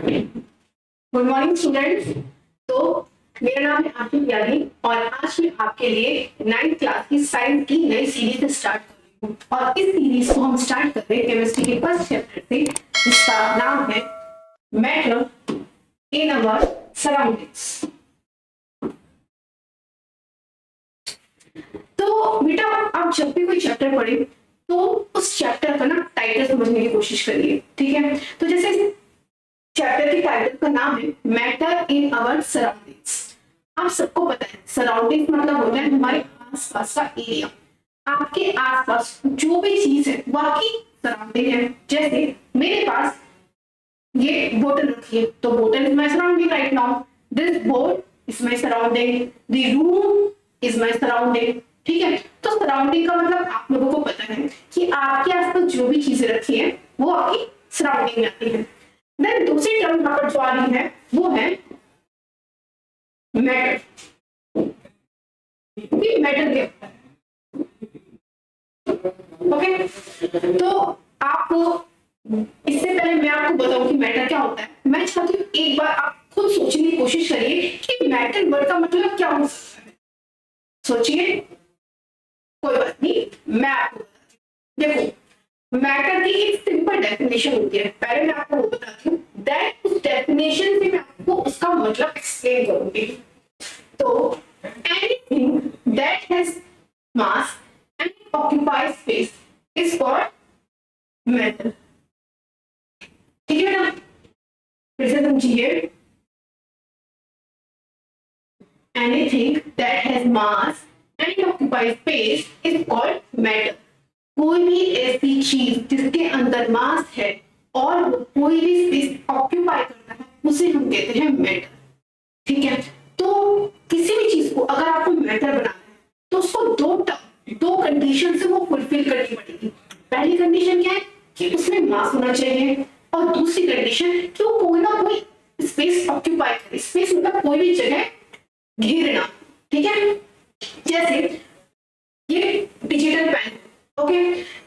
Good morning students. तो मेरा नाम है आरती त्यागी और आज मैं आपके लिए 9th क्लास की साइंस की नई सीरीज स्टार्ट कर रही हूँ। और इस सीरीज को हम स्टार्ट कर रहे हैं केमिस्ट्री के फर्स्ट चैप्टर से, जिसका नाम है मैटर इन अवर सराउंडिंग्स। तो बेटा, आप जब भी कोई चैप्टर पढ़े तो उस चैप्टर का ना टाइटल समझने की कोशिश करिए, ठीक है। तो जैसे चैप्टर के टाइटल का नाम है मैटर इन आवर सराउंडिंग्स। आप सबको पता है सराउंडिंग्स मतलब होता है हमारे आसपास का एरिया। आपके आसपास जो भी चीज है वो आपकी सराउंडिंग है। जैसे मेरे पास ये बोतल रखी है तो बोतल is my surrounding right now. This board is my surrounding, the room is my surrounding, ठीक है। तो सराउंडिंग का मतलब आप लोगों को पता है कि आपके आसपास जो भी चीजें रखी है वो आपकी सराउंडिंग में आती है। देन दूसरी टर्म यहाँ पर जो आ रही है वो है मैटर। मैटर क्या होता है? ओके, तो आपको इससे पहले मैं आपको बताऊं कि मैटर क्या होता है, मैं चाहती हूँ एक बार आप खुद सोचने की कोशिश करिए कि मैटर वर्ड का मतलब क्या हो सकता है। सोचिए, कोई बात नहीं, मैं आपको देखो मैटर की एक सिंपल डेफिनेशन होती है, पहले मैं आपको वो बताती हूँ, दैट उस डेफिनेशन से मैं आपको उसका मतलब एक्सप्लेन करूंगी। तो anything that has mass and occupies space is called matter, ठीक है ना। फिर से समझिए, anything that has mass and occupies space is called matter. कोई भी ऐसी चीज जिसके अंदर मास है और वो कोई भी स्पेस ऑक्यूपाई करता है उसे हम कहते हैं मैटर, ठीक है। तो किसी भी चीज को अगर आपको मैटर बनाना है तो उसको दो कंडीशन से वो फुलफिल करनी पड़ेगी। पहली कंडीशन क्या है कि उसमें मास होना चाहिए और दूसरी कंडीशन कि वो कोई ना कोई स्पेस ऑक्यूपाई करे। स्पेस मतलब कोई भी जगह घेरना, ठीक है। जैसे ये डिजिटल पेन, ओके,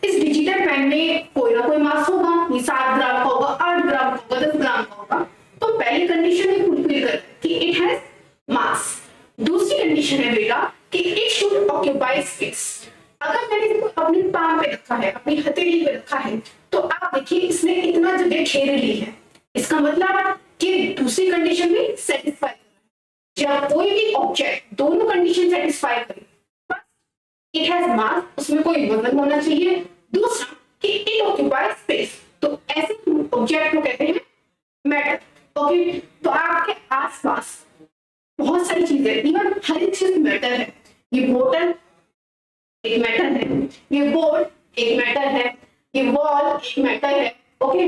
इस डिजिटल पेन में कोई ना कोई मास होगा, ये 7 ग्राम का होगा, 8 ग्राम का होगा, 10 ग्राम का होगा। तो पहली कंडीशन है फुलफिल कर कि इट हैज मास। दूसरी कंडीशन है बेटा कि इट शुड ऑक्यूपाई स्पेस। अगर मैंने इसको अपने पाम पे रखा है, अपनी हथेली पे रखा है, तो आप देखिए इसने इतना जगह घेर ली है। इसका मतलब कि दूसरी कंडीशन भी सेटिस्फाई कर रहा है। जब कोई भी ऑब्जेक्ट दोनों कंडीशन सेटिस्फाई करे, इट हैज मास, उसमें कोई वजन होना चाहिए, दूसरा कि इट ऑक्यूपाइज स्पेस, तो ऐसे ऑब्जेक्ट को कहते हैं मैटर, ओके। तो आपके आसपास बहुत सारी चीजें, इवन हर एक चीज मैटर है। ये बोतल एक मैटर है, ये बोर्ड एक मैटर है, ये वॉल एक मैटर है, ओके।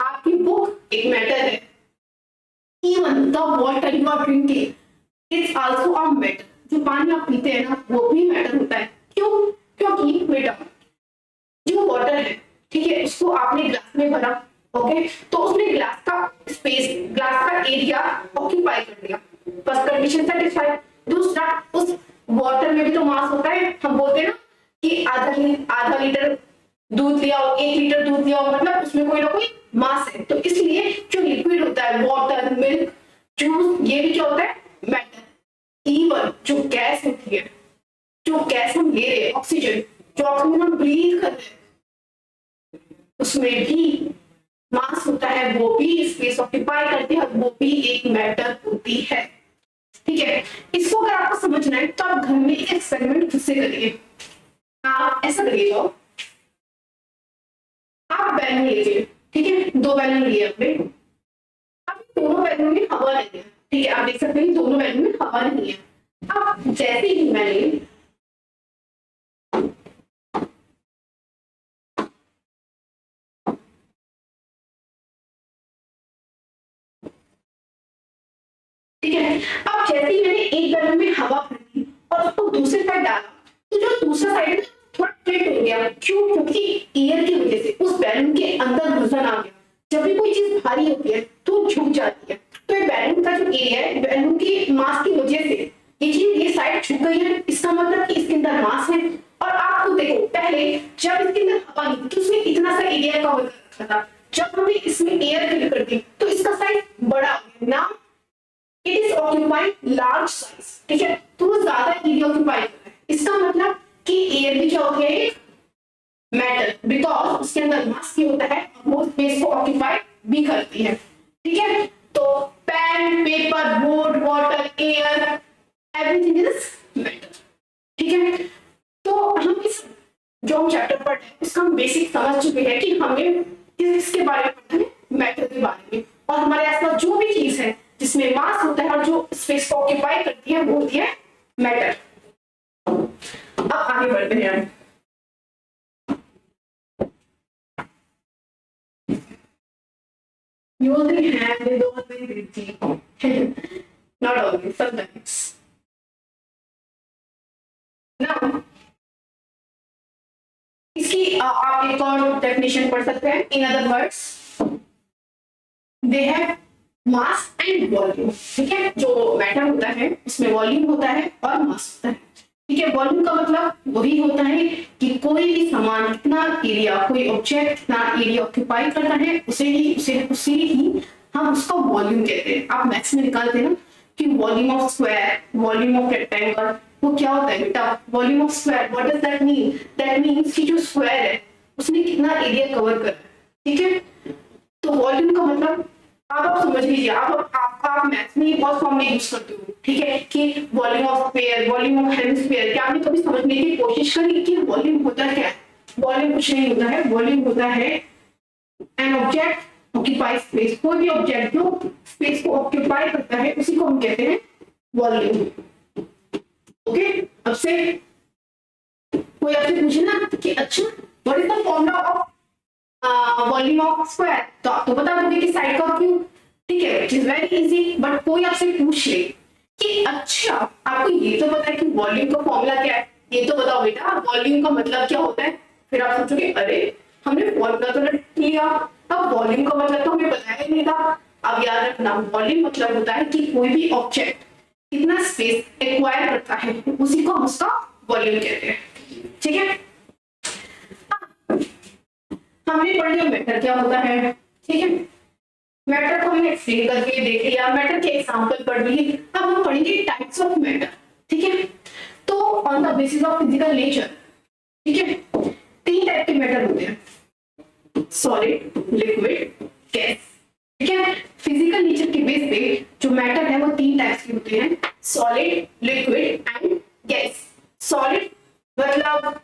आपकी बुक एक मैटर है, even the water you are drinking it's also a matter. जो पानी आप पीते हैं ना वो भी मैटर होता है। क्यों? क्योंकि बेटा जो वाटर है, ठीक है, उसको आपने ग्लास में भरा, ओके, तो उसने ग्लास का स्पेस, ग्लास का एरिया ऑक्यूपाई कर लिया, बस कंडीशन सेटिस्फाई। दूसरा, उस वाटर में भी तो मास होता है। हम बोलते हैं ना कि आधा लीटर दूध लिया हो, 1 लीटर दूध लिया हो, मतलब उसमें कोई ना कोई मास है। तो इसलिए जो लिक्विड होता है, वाटर, मिल्क, जूस, ये भी क्या होता है मैटर। इवन जो गैस होती है, जो गैस हम ले रहे हैं, ऑक्सीजन, जो ऑक्सीजन हम ब्रीथ कर रहे हैं, उसमें भी मास होता है, वो भी स्पेस ऑक्यूपाई करती है, वो भी एक मैटर होती है, ठीक है। इसको अगर आपको समझना है तो आप घर में एक एक्सपेरिमेंट खुद से करिए। आप ऐसा करिए, जाओ आप बैलून लीजिए, ठीक है, 2 बैलून लिए अपने, आप दोनों बैलून में हवा नहीं है, ठीक है। आप देख सकते हैं दोनों बैलून में हवा नहीं है। आप जैसे ही मैंने ठीक है, अब जैसे ही मैंने एक बैलून में हवा भरी और उसको दूसरे साइड डाला, तो जो दूसरा साइड है थोड़ा फ्लिट हो गया। क्यों? क्योंकि एयर की वजह से उस बैलून के अंदर वजन आ गया। जब भी कोई चीज भारी होती है तो झुक जाती है। तो ये बैलून का जो एरिया है, बैलून की मास की वजह से ये चीज, ये साइड झुक गई है। इसका मतलब कि इसके अंदर मास है। और आपको देखो, पहले जब इसके अंदर हवा नहीं थी तो उसमें इतना सा एरिया कवर कर रखा था। जब हमने इसमें एयर फिल कर दी तो इसका साइज ऑक्यूपाई लार्ज साइज, ठीक है, तो वो ज्यादा एरिया ऑक्यूपाई कर रहा है। इसका मतलब कि एयर भी क्या होती है, एक मेटल, बिकॉज उसके अंदर मास भी होता है और वो स्पेस को ऑक्यूपाई भी करती है, ठीक है। तो pen, paper, board, water, air, everything is metal, ठीक है। तो हम इस जो हम चैप्टर पढ़ रहे हैं इसका हम बेसिक समझ चुके हैं कि हमें किसके बारे में पढ़ना है, मैटर के बारे में, और हमारे आसपास जो भी चीज है जिसमें मास होता है और जो स्पेस को ऑक्यूपाई करती है वो होती है मैटर। अब आगे बढ़ते हैं। You only have with always with not always, sometimes. Now, इसकी आप एक और डेफिनेशन पढ़ सकते हैं। In other words, they have mass and volume, ठीक है। जो मैटर होता है उसमें वॉल्यूम होता है और मास होता है, ठीक है। वॉल्यूम का मतलब वही होता है कि कोई भी सामान कितना एरिया, कोई ऑब्जेक्ट कितना एरिया ऑक्यूपाई करता है उसे ही हम उसका वॉल्यूम कहते हैं। आप मैथ्स में निकालते हैं ना कि volume of square, volume of rectangle, वो क्या होता है बेटा, volume of square, what does that mean, that means कि जो स्क्वायर है उसने कितना एरिया कवर करा है, ठीक है। तो वॉल्यूम का मतलब आप समझ लीजिए, आप मैथ्स में ये बहुत फॉर्मूले यूज करते हो, ठीक है, कि volume of sphere, volume of hemisphere. क्या आपने कभी समझने की कोशिश करी कि वॉल्यूम होता क्या है? वॉल्यूम कुछ नहीं होता है, वॉल्यूम होता है एन ऑब्जेक्ट ऑक्यूपाई स्पेस। कोई भी ऑब्जेक्ट जो स्पेस को ऑक्यूपाई करता है उसी को हम कहते हैं वॉल्यूम, ओके। अब से कोई आपसे पूछे ना कि अच्छा what is the formula of volume of square, तो आप तो बता दोगे कि साइड का क्यूब, ठीक है, it is very easy. But कोई आपसे पूछ ले कि अच्छा आपको ये तो पता है कि वॉल्यूम का फॉर्मूला क्या है, ये तो बताओ बेटा वॉल्यूम का मतलब क्या होता है। फिर आप सोचोगे अरे हमने फॉर्मूला तो रट लिया, अब वॉल्यूम का मतलब तो हमें बताया ही नहीं था। अब याद रखना, वॉल्यूम मतलब होता है कि कोई भी ऑब्जेक्ट कितना स्पेस एक्वायर करता है उसी को हम उसका वॉल्यूम कहते हैं, ठीक है। हमने पढ़ लिया मैटर क्या होता है, ठीक है। मैटर को हमने एक्सप्लेन करके देख लिया, मैटर के एग्जांपल पढ़ लिए। अब हम पढ़ेंगे टाइप्स ऑफ मैटर, ठीक है। तो on the basis of physical nature, ठीक है, 3 टाइप के मैटर होते हैं, सॉलिड, लिक्विड, गैस, ठीक है। फिजिकल नेचर के बेस पे जो मैटर है वो 3 टाइप्स के होते हैं, solid, liquid and gas. Solid मतलब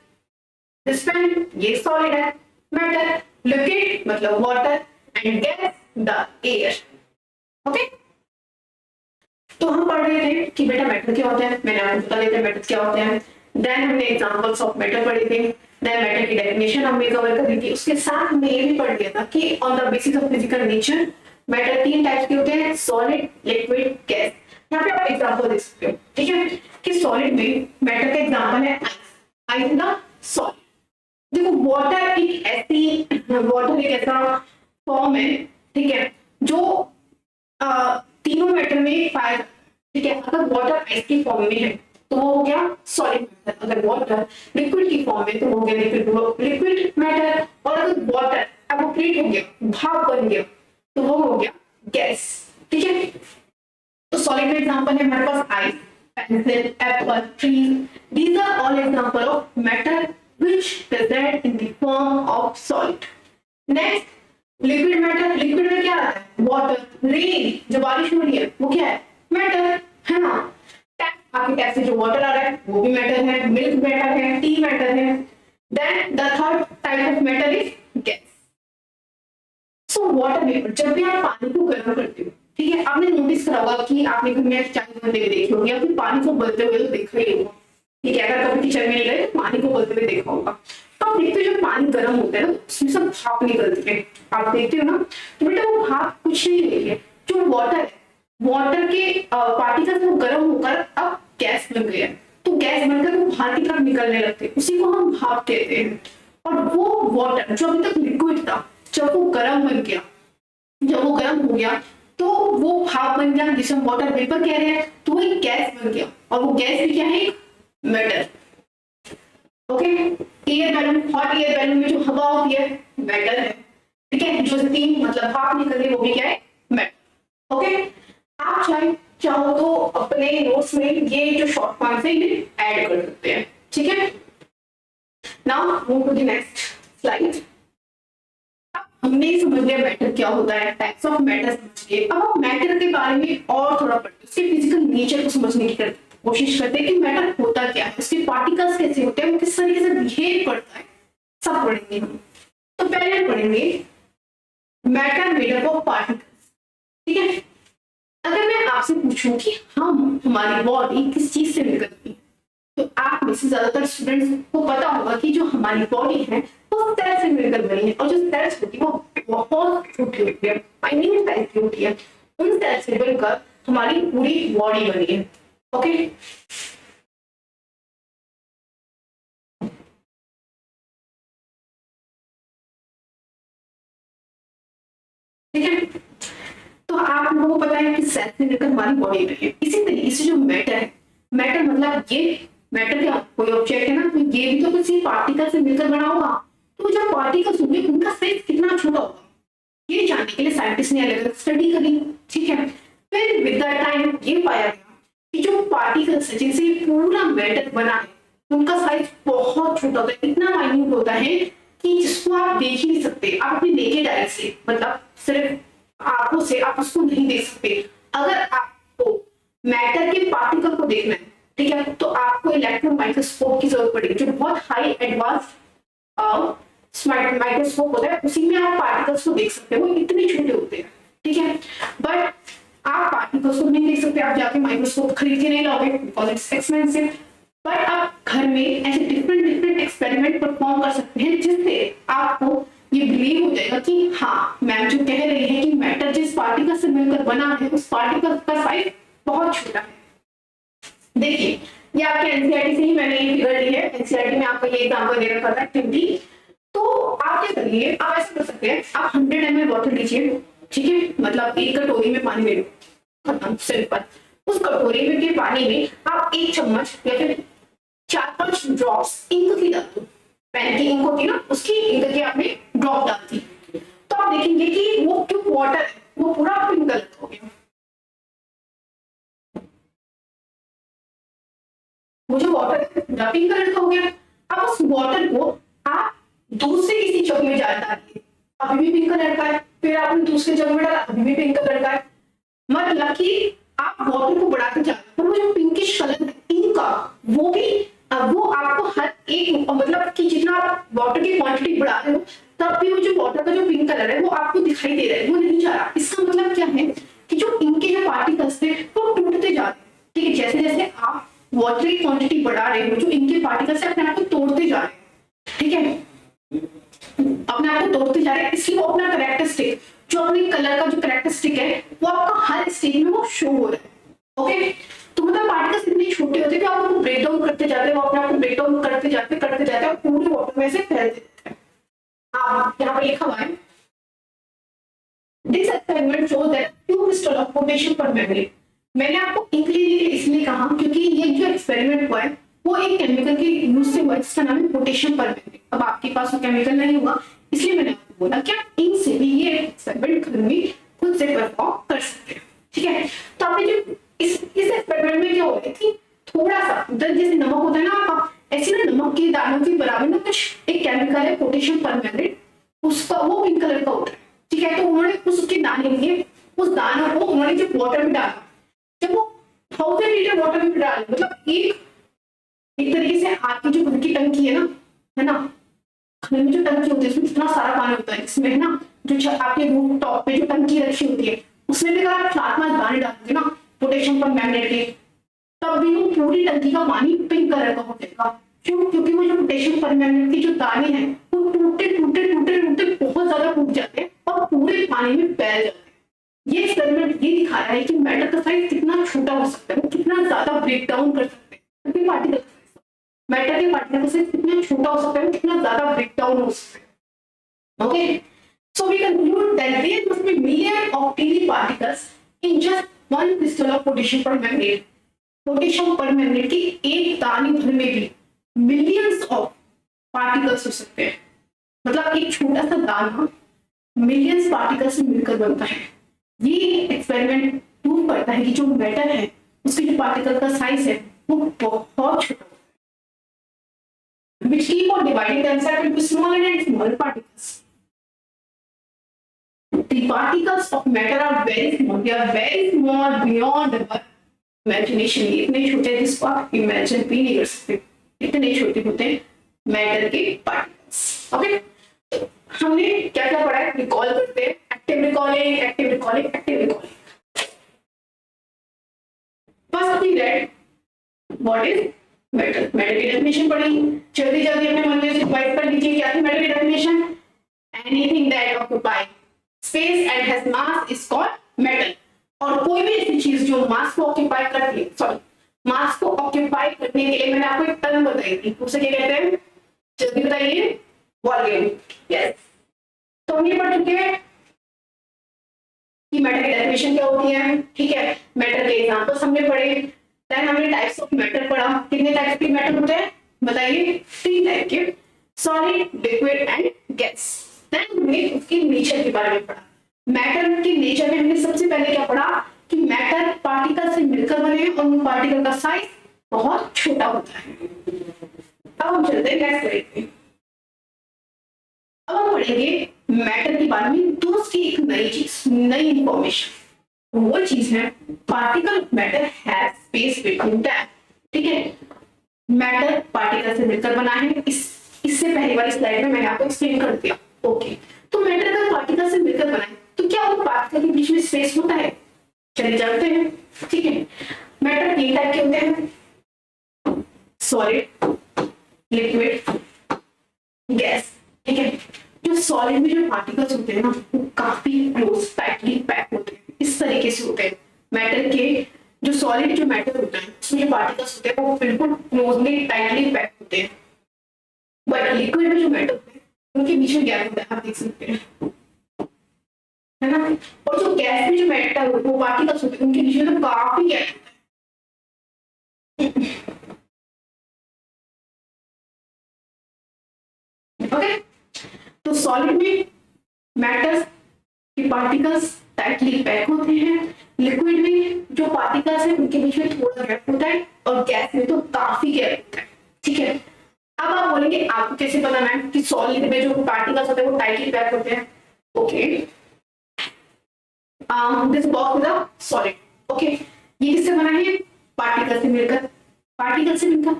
दिस पेन, ये सॉलिड है मैटर, लिक्विड मतलब water and gas the air, okay. तो हम पढ़ रहे थे कि बेटा मैटर क्या होता है, मैंने आपको बता दिया मैटर क्या होता है। देन हमने एग्जांपल्स ऑफ मैटर पढ़े थे, देन मैटर की डेफिनेशन हमने कवर कर दी थी। उसके साथ हमने ये भी पढ़ लिया था कि on the basis of physical nature matter 3 types के होते हैं, सॉलिड, लिक्विड, गैस। यहाँ पे आप एग्जांपल देख सकते हो, ठीक है, कि सॉलिड में मैटर का एग्जांपल है ice, ice is a solid. देखो वाटर एक ऐसा फॉर्म है, ठीक है, जो तीनों मैटर में पाया, ठीक है। अगर वाटर आइस की फॉर्म में है तो वो हो गया सॉलिड मैटर, अगर वाटर लिक्विड की फॉर्म में तो वो हो गया लिक्विड मैटर, और अगर वाटर एवोपरेट हो गया, भाप बन गया, तो वो हो गया गैस, ठीक है। तो सॉलिड का एग्जांपल है हमारे पास ice, pencil, apple, tree, these are all example of matter which present in the form of solid. Next, liquid matter. Liquid में क्या आता है? Water, rain, जो बारिश हो रही है वो क्या है? Matter, है ना? टैप, आपके टैप से जो वाटर आ रहा है वो भी मैटर है, मिल्क मैटर है, टी मैटर है। Then the third type of matter is gas. So water vapor, जब भी आप पानी को गर्म करते हो, ठीक है, आपने नोटिस करा होगा कि आपने घर में चाय बनते हुए देखी होगी या फिर पानी को उबलते हुए तो देखा ही होगा, ठीक है। अगर कभी किचन में नहीं गए तो पानी को उबलते हुए देखा होगा, तो आप देखते हो जब पानी गर्म होता है ना उसमें सब भाप निकलती है, आप देखते हो ना। तो बेटा वो भाप कुछ नहीं है, जो वाटर है, वाटर के पार्टिकल्स वो गर्म होकर अब गैस बन गया, तो गैस बनकर वो बाहर की तरफ निकलने लगते हैं, उसी को हम भाप कहते हैं। और वो वाटर जो अभी तक लिक्विड था, जब वो गर्म बन गया, जब वो गर्म हो गया तो वो भाप बन गया जिसे हम वाटर वेपर कह रहे हैं, तो वो एक गैस बन गया, और वो गैस भी क्या है? Metal, okay. Air balloon, hot air balloon में जो हवा होती है मेटल है, ठीक है। जो स्टीम मतलब भाप निकल रही है वो भी क्या है? Metal, okay. आप चाहे चाहो तो अपने नोट्स में ये जो शॉर्ट फॉर्म है ये ऐड कर सकते हैं, ठीक है। Now move to the next slide. हमने समझ लिया मैटर क्या होता है, टाइप्स ऑफ मैटर समझ लिए। अब हम मैटर के बारे में और थोड़ा पढ़ते हैं, उसके फिजिकल नेचर को समझने की कोशिश करते हैं कि मैटर होता क्या है, उसके पार्टिकल्स कैसे होते हैं, वो किस तरीके से बिहेव करता है, सब पढ़ेंगे हम। तो पहले पढ़ेंगे matter made up of particles, ठीक है। अगर मैं आपसे पूछूं कि हमारी बॉडी किस चीज से निकलती है, तो आप में से ज्यादातर स्टूडेंट्स को पता होगा कि जो हमारी बॉडी है वो सेल से मिलकर बनी है, और जो सेल्स होती है वो बहुत छोटी होती है, माइन्यूट साइज की होती है। उन सेल से मिलकर हमारी पूरी बॉडी बनी है, ओके। ठीक है, तो आप लोगों को पता है कि सेल से मिलकर हमारी बॉडी बनी है। इसी तरीके से जो मैटर है, मैटर मतलब ये मैटर क्या, कोई ऑब्जेक्ट है ना, तो ये भी तो किसी पार्टिकल से मिलकर बना होगा। तो जो पार्टिकल्स होंगे उनका साइज कितना छोटा होगा, ये जानने के लिए साइंटिस्ट ने अलग अलग स्टडी करी, ठीक है। फिर विद द टाइम ये पाया गया कि जो पार्टिकल्स है जिनसे पूरा मैटर बना है उनका साइज बहुत छोटा होता है, इतना माइन्यूट होता है कि जिसको आप देख ही नहीं सकते। आप अपनी नेकेड आई से, मतलब सिर्फ आंखों से आप उसको नहीं देख सकते। अगर आपको मैटर के पार्टिकल को देखना है, ठीक है, तो आपको इलेक्ट्रॉन माइक्रोस्कोप की जरूरत पड़ेगी, जो बहुत हाई एडवांस माइक्रोस्कोप होता है, उसी में आप पार्टिकल्स को देख सकते हो, वो इतने छोटे होते हैं, ठीक है। बट आप पार्टिकल्स को नहीं देख सकते, आप जाके माइक्रोस्कोप खरीद के नहीं लाओगे बिकॉज इट्स एक्सपेंसिव। बट आप घर में ऐसे डिफरेंट एक्सपेरिमेंट परफॉर्म कर सकते हैं जिससे आपको ये बिलीव हो जाएगा कि हाँ, मैम जो कह रही है कि मैटर जिस पार्टिकल से मिलकर बना है उस पार्टिकल का साइज बहुत छोटा है। देखिए, ये आपके एनसीईआरटी से ही मैंने ये फिगर ली है, एनसीईआरटी में आपको ये एग्जांपल दे रखा था एक्टिविटी। तो आप क्या करिए, आप ऐसे कर सकते हैं, आप 100 ml वाटर लीजिए, ठीक है, मतलब एक कटोरी में पानी ले लो, खत्म, सिंपल। उस कटोरी में के पानी में आप 1 चम्मच या फिर 4-5 ड्रॉप्स इंक की डाल दो। पेन की इंक होती है ना, उसकी इंक की आपने ड्रॉप डाल दी, तो आप देखेंगे कि वो जो वाटर है वो पूरा पिंक कलर का हो गया। वो जो वाटर है पूरा पिंक कलर का हो गया। अब उस वाटर को आप दूसरे किसी जग में डालिए, अभी भी पिंक कलर का है, फिर आपने दूसरे जग में डाला, अभी भी पिंक कलर का है। मतलब कि आप वाटर को बढ़ाते जा रहे हैं, पर वो जो पिंकिश कलर है इंक का, वो आपको हर एक, मतलब कि जितना आप वाटर की क्वांटिटी बढ़ा रहे हो तब भी वो जो वाटर का जो पिंक कलर है वो आपको दिखाई दे रहा है, वो नहीं जा रहा। इसका मतलब क्या है कि जो इंक के जो पार्टिकल्स थे वो टूटते जा रहे हैं, ठीक है। जैसे जैसे आप वाटर की क्वांटिटी बढ़ा रहे हो, जो इंक के पार्टिकल्स है अपने आप को तोड़ते जा रहे हैं, ठीक है, अपने आप को तोड़ते जा रहे हैं। इसलिए वो अपना कैरेक्टरिस्टिक, जो अपने कलर का जो कैरेक्टरिस्टिक है वो आपका हर स्टेज में वो शो हो रहा है, ओके। तो मतलब पार्टिकल्स इतने छोटे होते हैं कि आप उनको ब्रेक डाउन करते जाते हैं, वो अपने आप को ब्रेक डाउन करते जाते हैं और पूरे वाटर में से फैल देते हैं। आप यहाँ पे लिखा हुआ है, this experiment shows that 2 crystal of potassium permanganate. मैंने आपको इंक्रीडिएंट इसलिए कहा क्योंकि ये जो एक्सपेरिमेंट हुआ है वो एक केमिकल के यूज से हुआ जिसका नाम है पोटेशियम परमैंगनेट। अब आपके पास वो केमिकल नहीं होगा, इसलिए मैंने आपको बोला क्या इनसे भी ये एक्सपेरिमेंट घर में खुद से परफॉर्म कर सकते हैं, ठीक है। तो आपने जो इस एक्सपेरिमेंट में क्या हो रहा है कि थोड़ा सा जैसे नमक होता है ना आपका, ऐसे ना नमक के दानों के बराबर ना कुछ एक केमिकल है पोटेशियम परमैंगनेट, उसका वो पिंक कलर का होता है, ठीक है। तो उन्होंने उसके दाने लिए उस दानों को उन्होंने जो वाटर में डाला, जब वो 1000 लीटर वाटर में डाले, मतलब एक तरीके से आपकी जो घर की टंकी है ना, घर में जो टंकी होती है उसमें कितना सारा पानी होता है, इसमें है ना जो आपके रूफ टॉप पे जो टंकी रखी होती है उसमें भी अगर आप 4-5 दाने डालोगे ना पोटेशियम परमैंगनेट के, तब भी वो पूरी टंकी का पानी पिंक कलर का हो जाएगा। क्यों? क्योंकि वो जो पोटेशियम परमैंगनेट के जो दाने हैं वो टूटे बहुत ज्यादा टूट जाते हैं और पूरे पानी में फैल जाते हैं। ये एक्सपेरिमेंट ये दिखा रहा है कि मैटर का साइज कितना छोटा हो सकता है, वो कितना ज्यादा ब्रेक डाउन कर सकते हैं, पार्टिकल मैटर के पार्टिकल का साइज कितना छोटा हो सकता है, कितना ज्यादा ब्रेक डाउन हो सकता है, okay. So we conclude that there must be millions of teeny particles in just one crystal of potassium permanganate. Potassium permanganate की एक दाने भर में भी मिलियंस ऑफ पार्टिकल्स हो सकते हैं, मतलब एक छोटा सा दाना मिलियंस पार्टिकल्स से मिलकर बनता है। ये एक्सपेरिमेंट 2 प्रूव करता है कि जो मैटर है उसके जो पार्टिकल का साइज है वो बहुत छोटा है, which keep on dividing themselves into smaller and smaller particles. The particles of matter are very small. They are very small beyond our imagination. इतने छोटे हैं जिसको आप इमेजिन भी नहीं कर सकते, इतने छोटे होते हैं मैटर के पार्टिकल्स। ओके, हमने क्या क्या पढ़ा है, रिकॉल करते हैं, active recalling, active recalling, active recalling. First we read what is matter, matter की डेफिनेशन पढ़ी, जल्दी जल्दी अपने मन में रिवाइज कर लीजिए। क्या थी मैटर की definition? Anything that occupy space and has mass is called matter. और कोई भी ऐसी चीज जो मास को ऑक्यूपाई करती है, सॉरी मास को ऑक्यूपाई करने के लिए मैंने आपको एक टर्म बताई थी, उसे क्या कहते हैं, जल्दी बताइए, वॉल्यूम। यस, तो हम ये पढ़ चुके हैं कि मैटर की डेफिनेशन क्या होती है। ठीक है, मैटर के एग्जांपल्स हमने पढ़े, देन हमने टाइप्स ऑफ मैटर पढ़ा। कितने टाइप्स के मैटर होते हैं बताइए? 3 टाइप के, solid, liquid and gas. Then हमने उसके नेचर के बारे में पढ़ा। मैटर के नेचर में हमने सबसे पहले क्या पढ़ा कि मैटर पार्टिकल से मिलकर बने और उन पार्टिकल का साइज बहुत छोटा होता है। अब हम चलते हैं नेक्स्ट स्लाइड पे। अब हम पढ़ेंगे मैटर के बारे में दूसरी एक नई चीज, नई इंफॉर्मेशन। वो चीज है particle of matter have space between them. ठीक है, मैटर पार्टिकल से मिलकर बना है। इससे पहले वाली स्लाइड में मैंने आपको एक्सप्लेन कर दिया। ओके, तो मैटर अगर पार्टिकल से मिलकर बना है तो क्या उन पार्टिकल के बीच में स्पेस होता है? चलिए जानते हैं। ठीक है, मैटर 3 टाइप के होते हैं, सॉलिड, लिक्विड, गैस। ठीक है, जो सॉलिड में जो पार्टिकल्स होते हैं ना वो काफी क्लोज टाइटली पैक होते हैं, इस तरीके से होते हैं। मैटर के जो सॉलिड जो मैटर होता है उसमें जो पार्टिकल्स होते हैं वो बिल्कुल क्लोजली टाइटली पैक होते हैं। बट लिक्विड में जो मैटर होते हैं उनके बीच में गैप होता है, आप देख सकते हैं, है ना। और जो गैस में जो मैटर वो पार्टिकल्स होते हैं उनके बीच में तो काफी गैप होता है। ओके, तो सॉलिड में मैटर्स के पार्टिकल्स टाइटली पैक होते हैं, लिक्विड में जो पार्टिकल्स हैं उनके बीच में थोड़ा गैप होता है, और गैस में तो काफी गैप होता है। ठीक है, अब आप बोलेंगे आपको कैसे पता है कि सॉलिड में जो पार्टिकल्स होते हैं वो टाइटली पैक होते हैं? Okay, this box is a solid. Okay, ये किससे बना है? पार्टिकल से मिलकर, पार्टिकल से मिलकर।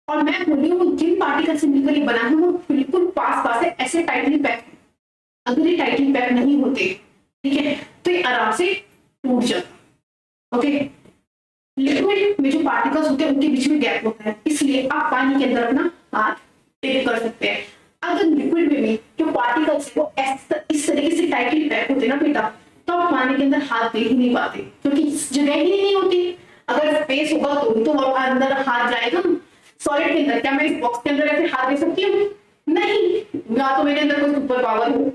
और मैं बोल रही हूँ जिन पार्टिकल से मिलकर ये बना है वो बिल्कुल पास पास है, ऐसे टाइटली पैक है। अगर ये टाइटली पैक नहीं होते, ठीक है, तो ये आराम से टूट जाता। ओके, लिक्विड में जो पार्टिकल्स होते हैं उनके बीच में गैप होता है, इसलिए आप पानी के अंदर अपना हाथ टिप कर सकते हैं। अगर लिक्विड में भी जो पार्टिकल्स वो इस तरीके से टाइटली पैक होते ना बेटा, तो आप पानी के अंदर हाथ दे ही नहीं पाते, क्योंकि जगह ही नहीं होती। अगर स्पेस होगा तो अंदर हाथ जाएगा। सॉलिड के अंदर क्या मैं इस बॉक्स के अंदर ऐसे हाथ दे सकती हूँ? नहीं, या तो मेरे अंदर कोई सुपर पावर हो,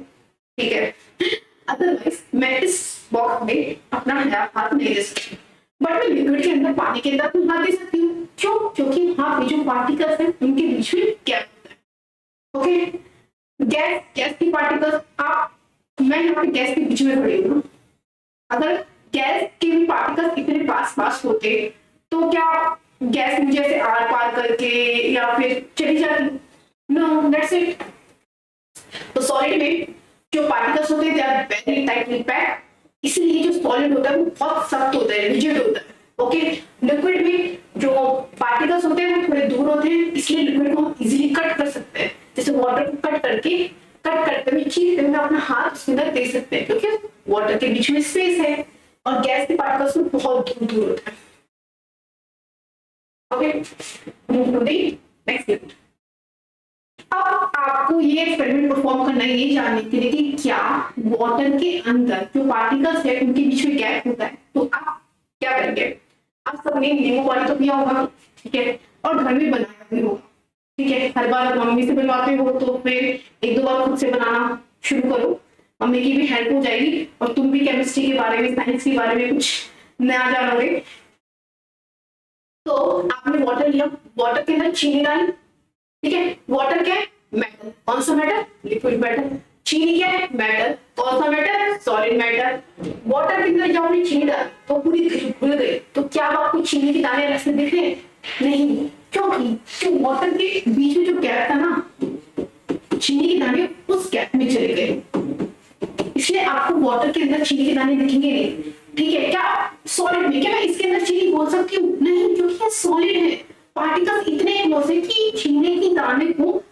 ठीक है, अदरवाइज मैं इस बॉक्स में अपना हाथ नहीं दे सकती। बट मैं लिक्विड के अंदर, पानी के अंदर तो हाथ दे सकती हूँ। क्यों? क्योंकि वहां पे जो पार्टिकल्स हैं उनके बीच में गैप होता है। ओके, गैस की पार्टिकल्स, मैं यहाँ पे गैस के बीच में खड़ी हूँ। अगर गैस के भी पार्टिकल्स इतने पास पास होते तो क्या गैस मुझे ऐसे आर पार करके या फिर चली जाती? No, that's it. तो सॉलिड में जो पार्टिकल्स होते हैं they are very tightly packed, इसलिए जो सॉलिड होता है वो बहुत सख्त होता है, रिजिड होता है। ओके, लिक्विड में जो पार्टिकल्स होते हैं वो थोड़े दूर होते हैं, इसलिए लिक्विड को हम इजीली कट कर सकते हैं। जैसे वाटर को कट करके भी चीज में अपना हाथ उसके अंदर दे सकते हैं, क्योंकि वाटर के बीच में स्पेस है और गैस के पार्टिकल्स में बहुत दूर दूर होता है। Okay, move to the next unit. अब आपको ये एक्सपेरिमेंट परफॉर्म करना है ये जानने के लिए कि क्या वाटर के अंदर जो पार्टिकल्स है उनके बीच में गैप होता है। तो आप क्या करेंगे? आप सबने नींबू पानी तो पिया होगा, ठीक है, और घर में बनाया भी होगा, ठीक है। हर बार मम्मी से बनवाते हो तो फिर 1-2 बार खुद से बनाना शुरू करो, मम्मी की भी हेल्प हो जाएगी और तुम भी केमिस्ट्री के बारे में, साइंस के बारे में कुछ नया जानोगे। तो आपने वाटर लिया, वाटर के अंदर चीनी डाली, ठीक है। वाटर क्या है? मेटल। कौन सा मेटल? Liquid metal. चीनी क्या है? मेटल। कौन सा मेटल? Solid metal. वाटर के अंदर जब आपने चीनी डाली तो पूरी घुल गई, तो क्या अब आपको चीनी के दाने अलग से दिख रहे हैं? नहीं, क्योंकि जो वाटर के बीच में जो गैप था ना, चीनी के दाने उस गैप में चले गए, इसलिए आपको वाटर के अंदर चीनी के दाने दिखेंगे नहीं। ठीक है, क्या सॉलिड में क्या मैं इसके अंदर चीनी बोल सकती हूँ? नहीं, क्योंकि ये सॉलिड है। पार्टिकल्स इतने क्लोज है कि चीनी के दाने को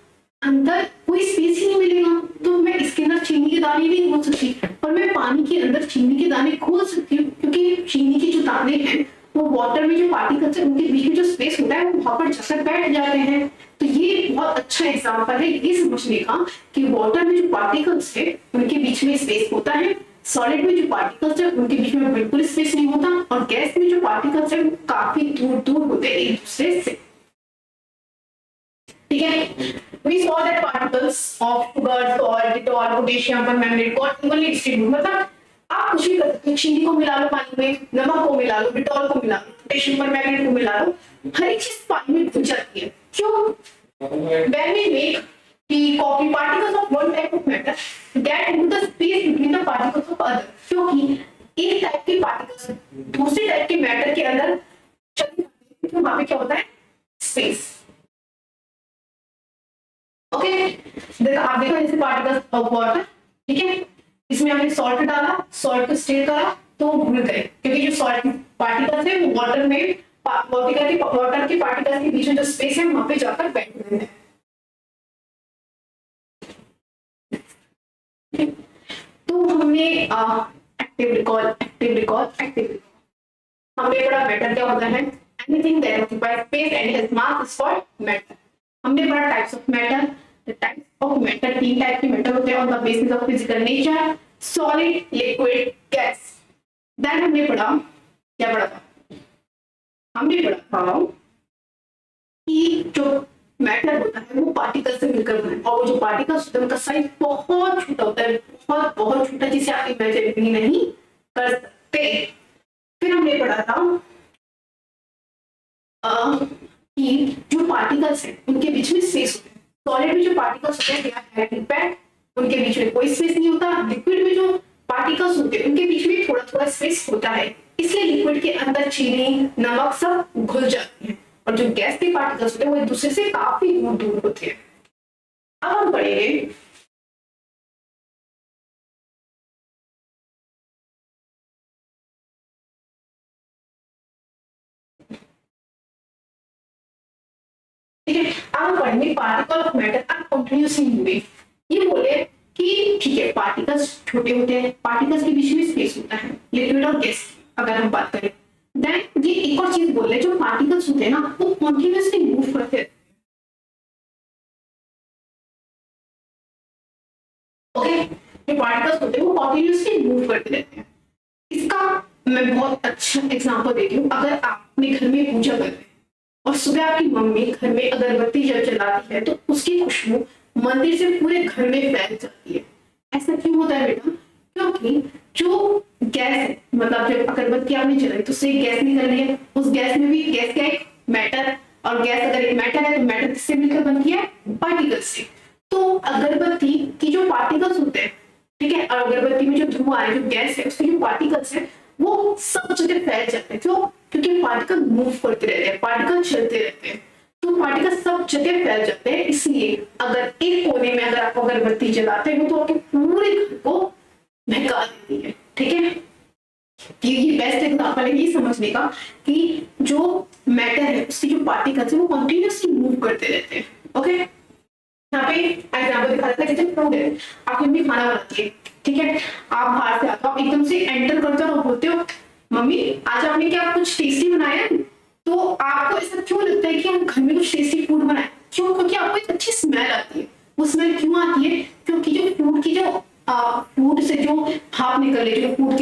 अंदर कोई स्पेस ही नहीं मिलेगा, तो मैं इसके अंदर चीनी के दाने नहीं खोल सकती, पर मैं पानी के अंदर चीनी के दाने खोल सकती हूँ, क्योंकि चीनी के जो दाने हैं वो वाटर में जो पार्टिकल्स है उनके बीच में जो स्पेस होता है वो वहां पर जाकर बैठ जाते हैं। तो ये बहुत अच्छा एग्जांपल है ये समझने का कि वाटर में जो पार्टिकल्स है उनके बीच में स्पेस होता है, सॉलिड में जो पार्टिकल्स है उनके बीच में बिल्कुल स्पेस नहीं होता, और गैस में जो पार्टिकल्स है वो काफी दूर दूर होते हैं एक दूसरे से। ठीक है, we saw that particles of sugar, salt, detol, potassium, permanganate got evenly distributed। मतलब आप कुछ भी कर सकते हो, चीनी को मिला लो पानी में, नमक को मिला लो, डिटॉल को मिला लो, पोटेशियम परमैंगनेट को मिला लो, हर एक चीज पानी में घुल जाती है। क्यों? When we make the copy particles of one type of matter get into the space between the particles of other, क्योंकि एक टाइप के पार्टिकल्स दूसरे टाइप के मैटर के अंदर चले जाते हैं, तो वहां पे क्या होता है? स्पेस। ओके, आप देखो जैसे पार्टिकल्स ऑफ वाटर, ठीक है, इसमें हमने सॉल्ट डाला, सॉल्ट को स्टिर करा तो घुल गए, क्योंकि जो सॉल्ट पार्टिकल्स है वो वाटर में वाटर के पार्टिकल्स के बीच में जो स्पेस है वहां पे जाकर बैठ गए हैं। तो हमने एक्टिव रिकॉल हमने पढ़ा मैटर क्या होता है, anything that occupies space and has mass is called matter. हमने पढ़ा types of matter. The types of matter, तीन टाइप के मैटर होते हैं on the basis of physical nature, solid, liquid, gas. Then हमने पढ़ा, क्या पढ़ा था? हमने पढ़ा था कि जो मैटर होता है वो पार्टिकल से मिलकर बना है, और वो जो पार्टिकल्स होते हैं उनका साइज बहुत छोटा होता है, बहुत बहुत छोटा, जिसे आप इमेजिन भी नहीं कर सकते। फिर हमने पढ़ा था कि जो पार्टिकल्स हैं उनके बीच में स्पेस होता है। सॉलिड में जो पार्टिकल्स होते हैं दे आर डायरेक्टली पैक्ड, उनके बीच में कोई स्पेस नहीं होता। लिक्विड में जो पार्टिकल्स होते हैं उनके बीच में थोड़ा थोड़ा स्पेस होता है, इसलिए लिक्विड के अंदर चीनी, नमक सब घुल जाते हैं, और जो गैस के पार्टिकल्स होते हैं वो एक दूसरे से काफी दूर दूर होते हैं। अब हम पढ़ेंगे ठीक है, अब पढ़ेंगे particle of matter are continuously moving. ये बोले कि ठीक है पार्टिकल्स छोटे होते हैं, पार्टिकल्स के बीच में स्पेस होता है, लिक्विड और गैस अगर हम बात करें। देन ये एक और चीज बोल रहे हैं, जो पार्टिकल्स होते हैं ना वो कंटीन्यूअसली मूव करते हैं। ओके, जो पार्टिकल्स होते हैं वो कंटीन्यूअसली मूव करते रहते हैं। इसका मैं बहुत अच्छा एग्जांपल देती हूँ। अगर आप अपने घर में पूजा कर रहे हैं और सुबह आपकी मम्मी घर में अगरबत्ती जब जलाती है तो उसकी खुशबू मंदिर से पूरे घर में फैल जाती है। ऐसा क्यों होता है बेटा? क्योंकि जो गैस है, मतलब जब अगरबत्ती आपने जलाई तो उससे गैस निकल रही है, उस गैस में भी गैस का एक मैटर, और गैस अगर एक मैटर है तो मैटर किससे मिलकर बनती है? पार्टिकल्स से। तो अगरबत्ती की जो पार्टिकल्स होते हैं, ठीक है, और अगरबत्ती में जो धुआं है, जो गैस है, उसके जो पार्टिकल्स है वो सब जगह फैल जाते हैं। क्यों? क्योंकि पार्टिकल मूव करते रहते हैं, पार्टिकल चलते रहते हैं, तो पार्टिकल सब जगह फैल जाते हैं। इसलिए अगर एक कोने में अगर आप अगरबत्ती जलाते हो तो आपके पूरे घर को महका देती है। ठीक है, ये बेस्ट एग्जांपल है ये समझने का कि जो मैटर है उसकी जो पार्टिकल्स है वो कंटीन्यूअसली मूव करते रहते हैं। ओके, यहाँ पे एग्जांपल दिखा देता है, जैसे फूड है, आप मम्मी खाना बनाती है, ठीक है, आप बाहर से आते हो, आप एकदम से एंटर करते हो और बोलते हो मम्मी आज आपने क्या कुछ टेस्टी बनाया है? तो आपको ऐसा क्यों लगता है कि हम घर में कुछ टेस्टी फूड बनाए? क्यों? क्योंकि आपको एक अच्छी स्मेल आती है। वो स्मेल क्यों आती है? क्योंकि जो फूड की जो फूड से जो भाप निकल रही है, जो फूड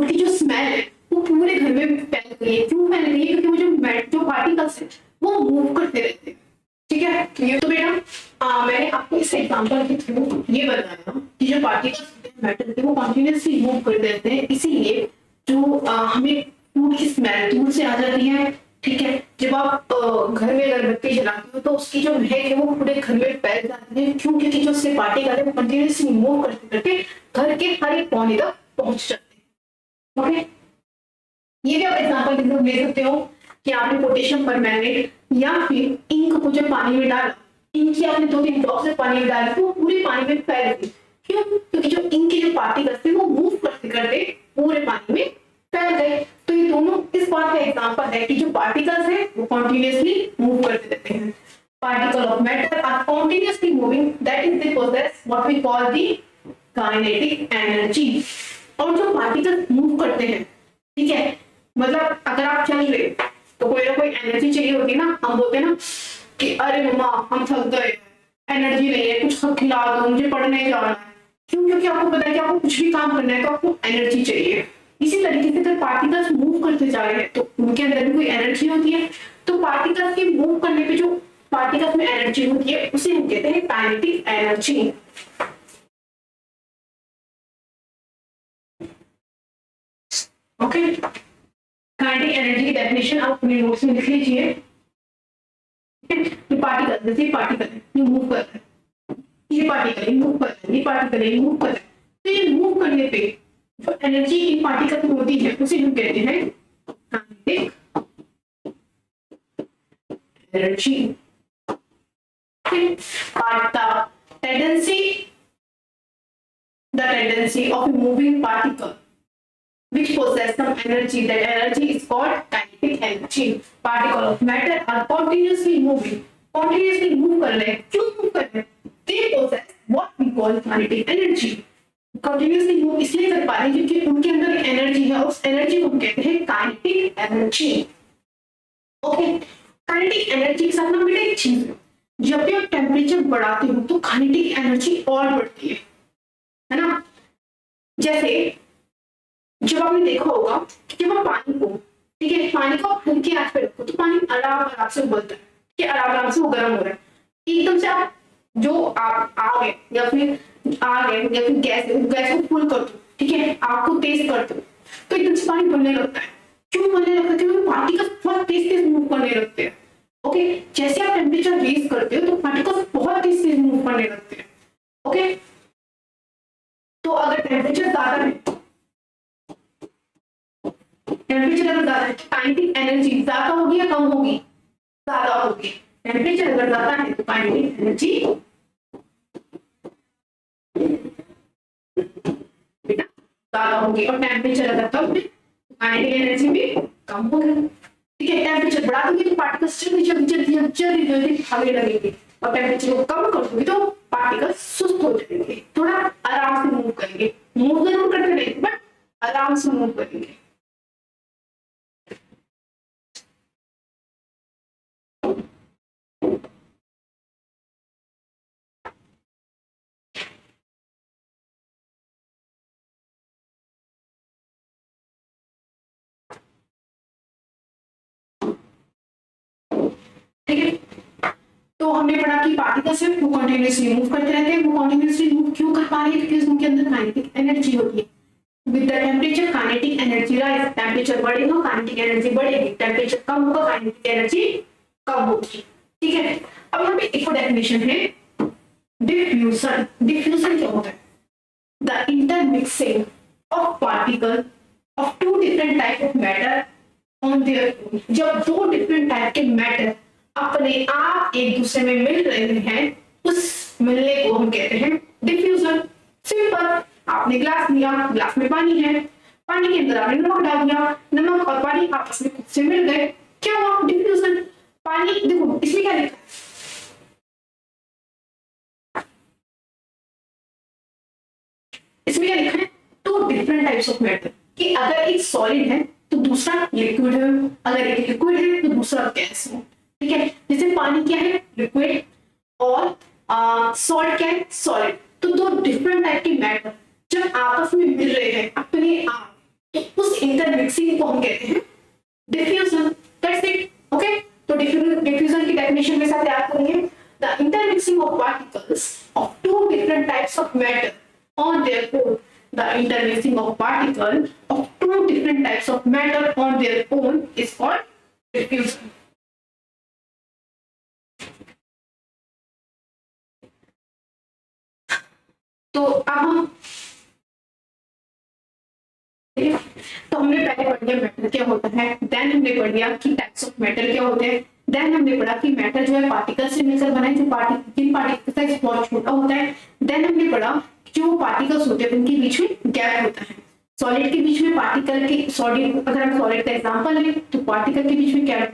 की जो स्मेल है वो पूरे घर में फैल गई है। क्यों फैल गई है? क्योंकि वो जो पार्टिकल्स है वो मूव करते रहते हैं। ठीक है, ये तो बेटा मैंने आपको इस एग्जांपल के थ्रू ये बताया कि जो पार्टिकल्स मैटर के वो कंटीन्यूअसली मूव करते रहते हैं, इसीलिए जो हमें फूड की स्मेल दूर से आ जाती है। ठीक है, जब आप घर में अगरबत्ती जलाते हो तो उसकी जो महक है वो पूरे घर में फैल जाती है। क्यों? क्योंकि जो उससे पार्टिकल है वो कंटिन्यूसली मूव करते करते घर के हर एक कोने तक पहुंच जाते हैं। ओके, ये भी आप एग्जाम्पल ले सकते हो कि आपने पोटेशियम परमैंगनेट या फिर इंक को जब पानी में डाला, इंक की आपने 2-3 ड्रॉप से पानी में डाला तो वो पूरे पानी में फैल गई। क्यों? क्योंकि जो इंक के जो पार्टिकल्स थे वो मूव करते करते पूरे पानी में फैल गए। तो ये दोनों इस बात का एग्जांपल है कि जो पार्टिकल्स है वो कंटिन्यूअसली मूव करते रहते हैं। Particle of matter are continuously moving, that is they possess what we call the kinetic energy. और जो पार्टिकल्स मूव करते हैं, ठीक है, मतलब अगर आप चल रहे तो कोई ना कोई एनर्जी चाहिए होती है ना। हम बोलते हैं ना कि अरे मम्मा हम थक गए, एनर्जी नहीं है, कुछ खिला दो, मुझे पढ़ने जाना है। क्यों? क्योंकि आपको पता है कि आपको कुछ भी काम करना है तो आपको एनर्जी चाहिए। इसी तरीके से अगर पार्टिकल्स मूव करते जा रहे हैं तो उनके अंदर भी कोई एनर्जी होती है। तो पार्टिकल्स के मूव करने पे जो पार्टिकल्स में एनर्जी होती है उसे हम कहते हैं kinetic energy. Okay, kinetic energy की डेफिनेशन आप अपने नोट्स में लिख लीजिए। ये पार्टिकल, जैसे पार्टिकल है ये मूव कर रहा है, ये पार्टिकल है मूव कर रहा है, ये पार्टिकल है मूव कर रहा है। तो ये मूव करने पे जो एनर्जी इन पार्टिकल में होती है उसे हम कहते हैं kinetic energy. The tendency of a moving particle which possess some energy, that energy is called kinetic energy. Particle of matter are continuously moving, continuously move कर रहे हैं। क्यों move कर रहे हैं? They possess what we call kinetic energy. Continuously move इसलिए कर पा रहे हैं क्योंकि उनके अंदर एनर्जी है, उस एनर्जी को हम कहते हैं kinetic energy। Okay, kinetic energy के साथ ना बेटा एक चीज है, जब भी आप टेम्परेचर बढ़ाते हो तो काइनेटिक एनर्जी और बढ़ती है ना। जैसे जब आपने देखा होगा कि जब आप पानी को, ठीक है, पानी को आप हल्के आंच पे रखो तो पानी आराम आराम से उबलता है, कि आराम आराम से वो गर्म हो रहा है। एकदम से आप जो आप आग है या फिर आग है या फिर गैस है, गैस को फुल कर दो, ठीक है, आग को तेज कर दो तो एकदम से पानी बनने लगता है। क्यों बनने लगता है? क्योंकि पार्टिकल्स बहुत तेज तेज मूव करने लगते हैं। ओके, जैसे आप टेम्परेचर रेज करते हो तो पार्टिकल्स बहुत तेज तेज मूव करने लगते हैं। ओके, तो अगर टेम्परेचर ज्यादा है, टेम्परेचर अगर ज्यादा है तो काइनेटिक एनर्जी ज्यादा होगी या कम होगी? ज्यादा होगी। टेम्परेचर अगर ज्यादा है तो काइनेटिक एनर्जी बेटा ज्यादा होगी, और टेम्परेचर अगर कम है तो काइनेटिक एनर्जी भी कम होगी। ठीक है, टेम्परेचर बढ़ा दोगे तो पार्टिकल्स जल्दी जल्दी जल्दी जल्दी जल्दी भागने लगेंगे, और टेम्परेचर को कम कर दोगे तो पार्टिकल्स सुस्त हो जाएंगे, थोड़ा आराम से मूव करेंगे। मूव जरूर करते रहेंगे बट आराम से मूव करेंगे। ठीक है, तो हमने पढ़ा कि पार्टिकल्स है वो कंटिन्यूअसली मूव करते रहते हैं। वो कंटिन्यूअसली मूव क्यों कर पा रहे हैं? क्योंकि उनके अंदर काइनेटिक एनर्जी होती है। With the temperature kinetic energy rise, temperature बढ़ेगा काइनेटिक एनर्जी बढ़ेगी, टेम्परेचर कम होगा काइनेटिक एनर्जी कम होगी। ठीक है, अब यहाँ पे एक और डेफिनेशन है डिफ्यूजन। डिफ्यूजन क्या होता है? The intermixing of particle of two different type of matter on their. जब दो डिफरेंट टाइप के मैटर अपने आप एक दूसरे में मिल रहे हैं, उस मिलने को हम कहते हैं डिफ्यूजन। सिंपल, आपने ग्लास लिया, ग्लास में पानी है, पानी के अंदर आपने नमक डाल दिया, नमक और पानी आपस में खुद से मिल गए, क्या हुआ? डिफ्यूजन। पानी देखो इसमें क्या लिखा है, इसमें क्या लिखा है? Two different types of matter, कि अगर एक सॉलिड है तो दूसरा लिक्विड है, अगर एक लिक्विड है तो दूसरा गैस है। ठीक है, जैसे पानी क्या है? लिक्विड, और सॉल्ट क्या है? सॉलिड। तो दो डिफरेंट टाइप के मैटर जब आपस में मिल रहे हैं अपने आप, तो उस इंटरमिक्सिंग को हम कहते हैं डिफ्यूजन। That's it. ओके, तो डिफ्यूजन की डेफिनेशन के साथ याद करेंगे, the intermixing of particles of two different types of matter on their own, the intermixing of particles of two different types of matter on their own is called diffusion. तो अब हम तो हमने पहले पढ़ लिया मैटर क्या होता है, देन हमने पढ़ लिया कि टाइप्स ऑफ मैटर क्या होते हैं, देन हमने पढ़ा कि मैटर जो है पार्टिकल से मिलकर बना है, जो जिन पार्टिकल का साइज बहुत छोटा होता है। देन हमने पढ़ा जो पार्टिकल्स होते हैं उनके बीच में गैप होता है। सॉलिड के बीच में पार्टिकल के सॉलिड, अगर हम सॉलिड का एग्जांपल लें तो पार्टिकल के बीच में क्या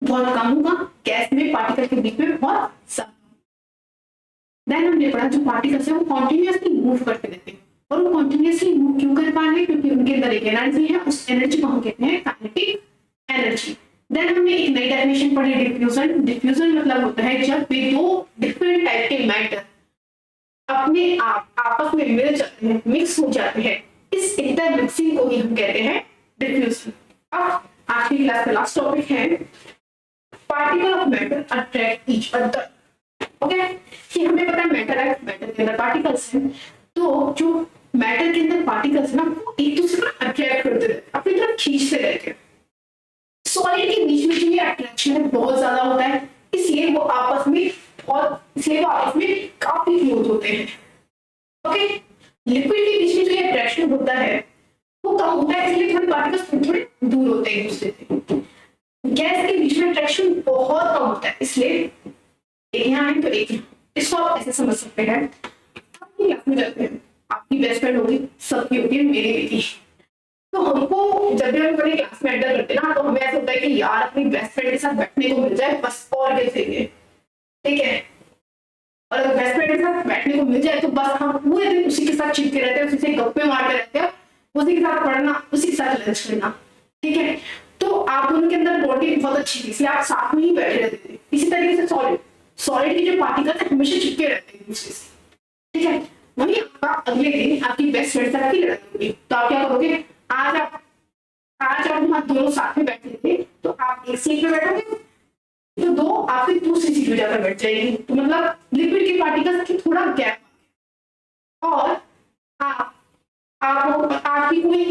बहुत कम होगा, गैस में पार्टिकल के बीच में बहुत ज्यादा। देन हमने पढ़ा जो पार्टिकल्स है वो कॉन्टिन्यूसली मूव करते रहते हैं, और वो कॉन्टिन्यूसली मूव क्यों कर पा रहे हैं, क्योंकि उनके अंदर एक एनर्जी है, उस एनर्जी को हम कहते हैं काइनेटिक एनर्जी। देन हमने एक नई डेफिनेशन पढ़ी डिफ्यूजन। डिफ्यूजन मतलब होता है जब भी दो डिफरेंट टाइप के मैटर अपने आप आपस में मिल जाते हैं, मिक्स हो जाते हैं, इस इंटर मिक्सिंग को ही हम कहते हैं डिफ्यूजन। अब आज की क्लास का लास्ट टॉपिक है particle of matter attract each other. Okay, कि हमें पता है मैटर है, मैटर के अंदर पार्टिकल्स हैं, तो जो मैटर के अंदर पार्टिकल्स ना वो एक दूसरे को अट्रैक्ट करते रहते हैं, अपनी तरफ खींचते रहते हैं। सॉलिड के बीच में जो ये अट्रैक्शन है बहुत ज्यादा होता है, इसलिए वो आपस में काफी क्लोज होते हैं। ओके, लिक्विड के बीच में जो ये अट्रैक्शन होता है वो कम होता है, इसलिए थोड़े पार्टिकल्स थोड़े दूर होते हैं एक दूसरे से। गैस के बीच में अट्रैक्शन बहुत कम होता है, इसलिए एक यहाँ है तो एक यहाँ। इसको आप ऐसे समझ सकते हैं, क्लास में जाते हैं, आपकी बेस्ट फ्रेंड होगी, सबकी होगी, मेरी भी। तो हमको जब भी हम अपनी क्लास में एंटर करते हैं ना, तो हमें ऐसा होता है कि यार अपनी बेस्ट फ्रेंड के साथ बैठने को मिल जाए बस, और क्या चाहिए, ठीक है। और अगर बेस्ट फ्रेंड के साथ बैठने को मिल जाए तो बस हम पूरे दिन उसी के साथ चिपके रहते हैं, उसी से गप्पे मारते रहते हैं, उसी के साथ पढ़ना, उसी के साथ लंच करना, ठीक है। तो आप दोनों के अंदर बॉन्डिंग बहुत अच्छी थी, इसलिए आप साथ में ही बैठे रहते थे। इसी तरीके से सॉलिड के जो पार्टिकल्स है हमेशा चिपके रहते हैं दूसरे से, ठीक है। वही अगले दिन आपकी बेस्ट फ्रेंड से आपकी लड़ाई होगी, तो आप क्या करोगे, आज आप वहां दोनों साथ में बैठे थे तो आप एक सीट पे बैठोगे, तो दो आपकी दूसरी सीट पे जाकर बैठ जाएगी, तो मतलब लिक्विड के पार्टिकल्स की थोड़ा गैप, और आपकी कोई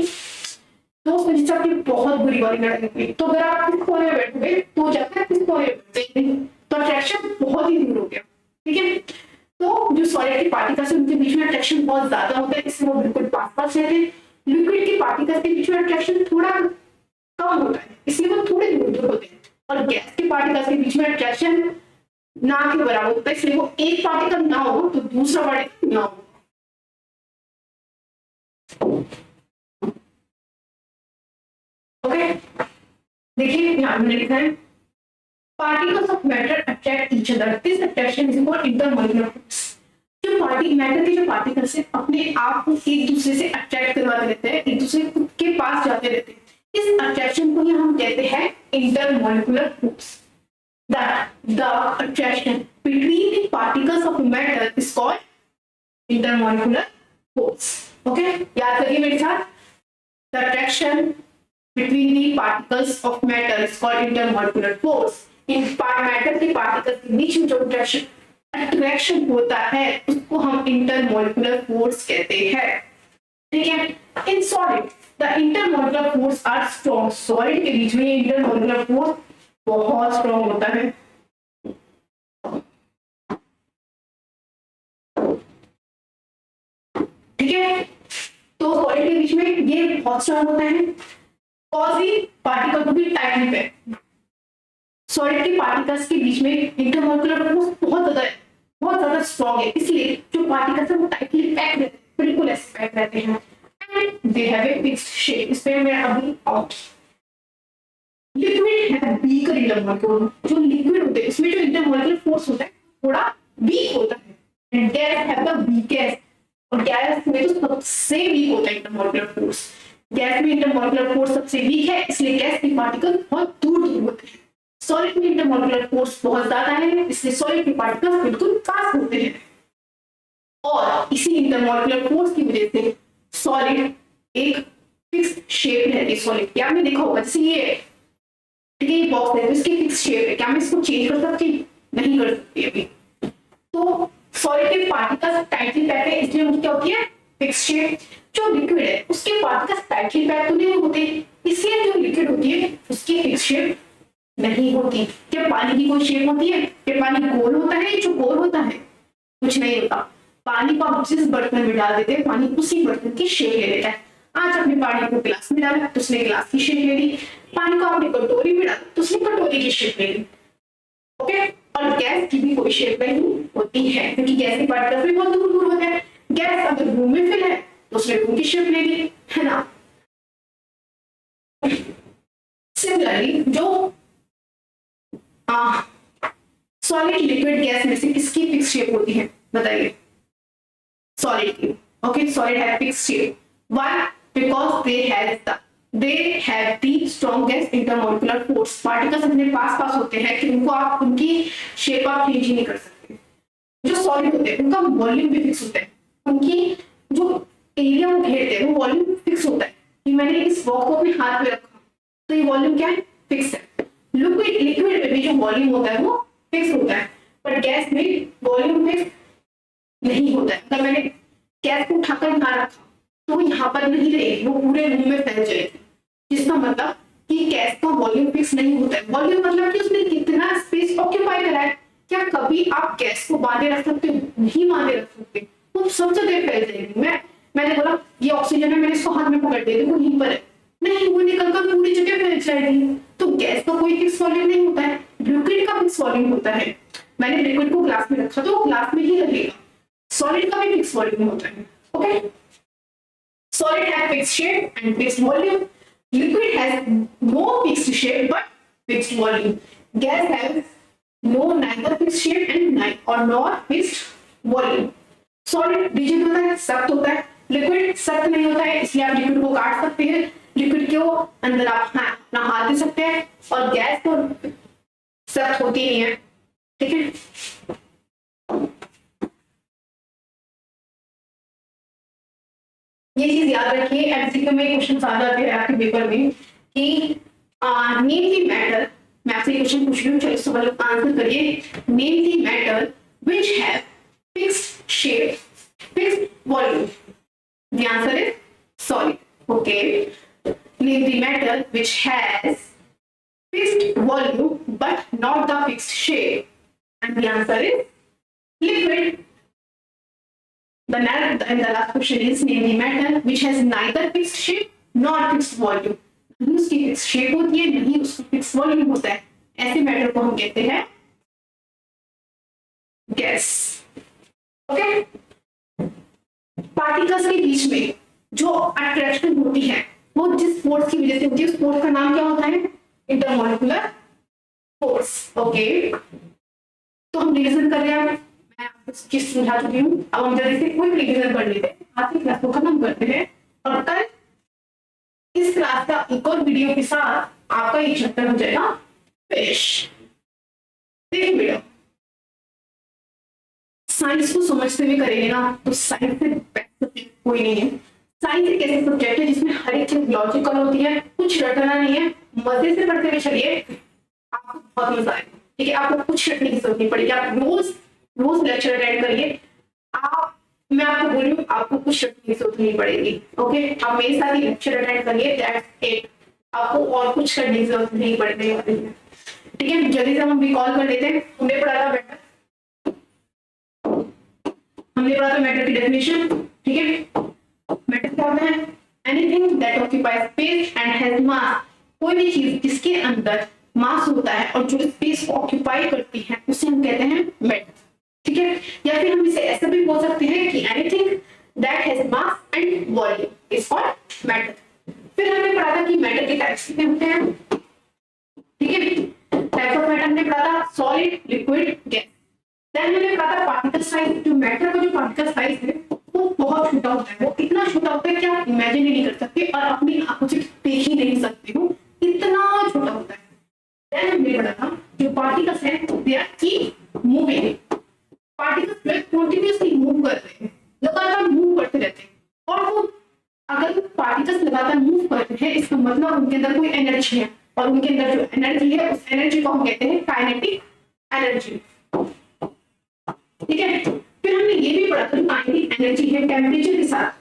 दोस्त जिससे आपकी बहुत बुरी वाली लड़ाई हुई, तो अगर आप इस कोने में बैठोगे तो जाकर इस कोने में बैठ जाएंगे, तो अट्रैक्शन बहुत ही दूर हो गया, ठीक है। तो जो सॉलिड के पार्टिकल्स है उनके बीच में अट्रैक्शन बहुत ज्यादा होता है, इसलिए वो बिल्कुल पास पास रहते हैं। लिक्विड के पार्टिकल्स के बीच में अट्रैक्शन थोड़ा कम होता है, इसलिए वो थोड़े दूर दूर होते हैं। और गैस के पार्टिकल्स के बीच में अट्रैक्शन ना के बराबर होता है, इसलिए वो एक पार्टिकल ना हो तो दूसरा पार्टिकल ना हो। ओके, देखिए यहाँ मैंने लिखा है particles of matter attract each other, this attraction is called intermolecular force. जो मैटर के जो पार्टिकल्स है अपने आप को एक दूसरे से अट्रैक्ट करवाते रहते हैं, एक दूसरे के पास जाते रहते हैं, इस अट्रैक्शन को ही हम कहते हैं intermolecular force. The attraction between the particles of matter is called intermolecular force. Okay, याद करिए मेरे साथ, the attraction between the particles of matter is called intermolecular force। In matter के पार्टिकल्स के बीच में जो अट्रैक्शन होता है उसको हम इंटरमोलिकुलर फोर्स कहते हैं, ठीक है। In solid the intermolecular force are strong, solid के बीच में इंटरमोलिकुलर फोर्स बहुत स्ट्रॉन्ग होता है, ठीक है। तो सॉलिड के बीच में ये बहुत स्ट्रॉन्ग होता है, पार्टिकल को भी टाइटली पैक। सॉलिड के पार्टिकल्स के बीच में इंटरमॉलिक्यूलर फोर्स बहुत ज्यादा स्ट्रॉन्ग है, इसलिए जो पार्टिकल्स है वो टाइटली पैक रहते हैं, बिल्कुल ऐसे पैक रहते हैं, and they have a fixed shape. इसमें मैं अभी आउट लिक्विड है वीकर इंटरमॉलिक्यूलर, जो लिक्विड होते हैं इसमें जो इंटरमॉलिक्यूलर फोर्स होता है थोड़ा वीक होता है, and guys have the weakest, और गैस में तो सबसे वीक होता है इंटरमॉलिक्यूलर फोर्स। गैस में इंटरमॉलिक्यूलर फोर्स सबसे वीक है, इसलिए गैस के पार्टिकल बहुत दूर दूर होते हैं। सॉलिड में इंटरमॉलिक्यूलर फोर्स बहुत ज्यादा है, इसलिए सॉलिड के पार्टिकल्स बिल्कुल पास होते हैं, और इसी इंटरमॉलिक्यूलर फोर्स की वजह से सॉलिड एक फिक्स्ड शेप रहती है। सॉलिड क्या आपने देखा होगा, जैसे ये ठीक है, ये बॉक्स है, इसकी फिक्स शेप है, क्या मैं इसको चेंज कर सकती, नहीं कर सकती अभी। तो सॉलिड के पार्टिकल्स टाइटली पैक है, इसलिए उनकी क्या होती है, फिक्स शेप। जो लिक्विड है उसके पार्टिकल्स टाइटली पैक तो नहीं होते, इसलिए जो लिक्विड होती है उसकी फिक्स शेप नहीं होती। क्या पानी की कोई शेप होती है, क्या पानी गोल होता है, जो गोल होता है कुछ नहीं होता, पानी को आप जिस बर्तन में डाल देते हैं पानी उसी बर्तन की शेप ले लेता है। आज आपने पानी को गिलास में डाला तो उसने गिलास की शेप ले ली, पानी को आपने कटोरी में डाला तो उसने कटोरी की शेप ले ली। ओके, और गैस की भी कोई शेप नहीं होती है क्योंकि गैस के पार्टिकल्स भी बहुत दूर दूर होते हैं। गैस अगर रूम में फिल है तो उसने रूम की शेप ले ली, है ना। सिमिलरली जो सॉलिड लिक्विड गैस में से किसकी फिक्स शेप होती है बताइए? सॉलिड की। Okay, solid have fix shape. Why? Because they have the strongest intermolecular force. Particles अपने पास होते हैं कि उनको आप उनकी शेप आप चेंज ही नहीं कर सकते। जो सॉलिड होते हैं उनका वॉल्यूम भी फिक्स होता है, उनकी जो एरिया वो घेरते हैं वो वॉल्यूम फिक्स होता है कि मैंने इस रॉक को अपने हाथ में रखा तो ये वॉल्यूम क्या है? फिक्स है। लिक्विड में भी जो वॉल्यूम होता है वो फिक्स होता है, पर गैस में वॉल्यूम फिक्स नहीं होता है। अगर मैंने गैस को उठाकर यहाँ रखा तो यहाँ पर नहीं रहेगी, वो पूरे रूम में फैल जाएगी, जिसका मतलब कि गैस का वॉल्यूम फिक्स नहीं होता है। वॉल्यूम मतलब कि उसने कितना स्पेस ऑक्यूपाई करा है। क्या कभी आप गैस को बांधे रख सकते हो? नहीं बांधे रख सकते, वो सब जगह फैल जाएगी। मैंने बोला ये ऑक्सीजन है, मैंने इसको हाथ में पकड़ दिया, वो यहीं पर है, नहीं वो निकलकर पूरी जगह फैल जाएगी। तो गैस का कोई फिक्स वॉल्यूम नहीं होता है, लिक्विड का फिक्स वॉल्यूम होता है। मैंने लिक्विड को ग्लास में रखा तो वो ग्लास में ही रहेगा। सॉलिड का भी फिक्स वॉल्यूम होता है। Okay, solid have fixed shape and fixed volume, liquid has no fixed shape but fixed volume, gas have no neither fixed shape and not fixed volume. Solid rigid होता है, सख्त होता है, liquid सख्त नहीं होता है, इसलिए आप लिक्विड को काट सकते हैं, लिक्विड के अंदर आप अपना हाथ दे सकते हैं, और गैस तो सख्त होती नहीं है। ठीक है, ये चीज याद रखिए। एमसीक्यू में क्वेश्चन आ जाते हैं आपके पेपर में कि नेम द मैटर। मैं आपसे क्वेश्चन पूछ रही हूँ, चलो इसको पहले आंसर करिए। Name the matter which have fixed shape, fixed volume. The answer is solid. Okay, name the matter which has fixed volume but not the fixed shape, and the answer is liquid. The last question is name the matter which has neither fixed shape nor fixed volume. नहीं उसकी fixed shape होती है, नहीं उसकी fixed volume होता है, ऐसे matter को हम कहते हैं गैस। ओके, पार्टिकल्स के बीच में जो अट्रैक्शन होती है वो जिस फोर्स की वजह से होती है, उस फोर्स का नाम क्या होता है? Intermolecular force. ओके, तो हम रिवीजन कर रहे हैं। मैं आपको चीज समझा चुकी हूँ, अब हम जल्दी से कोई रिवीजन कर लेते हैं, आज की क्लास को खत्म करते हैं, और कल इस क्लास का एक और वीडियो के साथ आपका ये चैप्टर हो जाएगा फिनिश। देखिए वीडियो, साइंस को समझते हुए करेंगे ना तो साइंस से बेस्ट सब्जेक्ट कोई नहीं है। साइंस एक ऐसे सब्जेक्ट है जिसमें हर एक चीज लॉजिकल होती है, कुछ रटना नहीं है, मजे से पढ़ते हुए चलिए, आपको बहुत मजा आएगा। ठीक है, आपको कुछ रटने की जरूरत नहीं पड़ेगी, आप रोज लेक्चर अटेंड करिए। मैं आपको बोल रही हूँ, आपको कुछ रटने की जरूरत नहीं पड़ेगी। ओके, आप मेरे साथ ही लेक्चर अटेंड करिए, दैट्स इट। आपको और कुछ करने की जरूरत नहीं पड़ने वाली है। ठीक है, जल्दी से हम रिकॉल कर लेते हैं। हमने पढ़ा था मैटर की डेफिनेशन। ठीक है, मैटर क्या होता है? Anything that occupies space and has मास। कोई भी चीज जिसके अंदर मास होता है और जो स्पेस को ऑक्यूपाई करती है उसे हम कहते हैं मैटर। ठीक है, या फिर हम इसे ऐसे भी बोल सकते हैं कि anything that has mass and volume is called matter. फिर हमने पढ़ा था कि मैटर के टाइप्स कितने होते हैं। ठीक है, टाइप्स ऑफ मैटर हमने पढ़ा था सॉलिड, लिक्विड, गैस। देन हमने पढ़ा था पार्टिकल साइज। जो मैटर का जो पार्टिकल साइज है वो बहुत छोटा होता है, वो इतना छोटा होता है कि आप इमेजिन नहीं कर सकते और अपनी आंखों से देख ही नहीं सकते हो, इतना छोटा होता है। देन हमने पढ़ा था जो पार्टिकल्स हैं they are keep moving. Particles जो कंटीन्यूअसली मूव कर रहे हैं, लगातार मूव करते रहते हैं, और वो अगर पार्टिकल्स लगातार मूव करते हैं इसका मतलब उनके अंदर कोई एनर्जी है, और उनके अंदर जो एनर्जी है उस एनर्जी को हम कहते हैं काइनेटिक एनर्जी। ठीक है, फिर हमने ये भी पढ़ा था काइनेटिक एनर्जी है टेम्परेचर के साथ।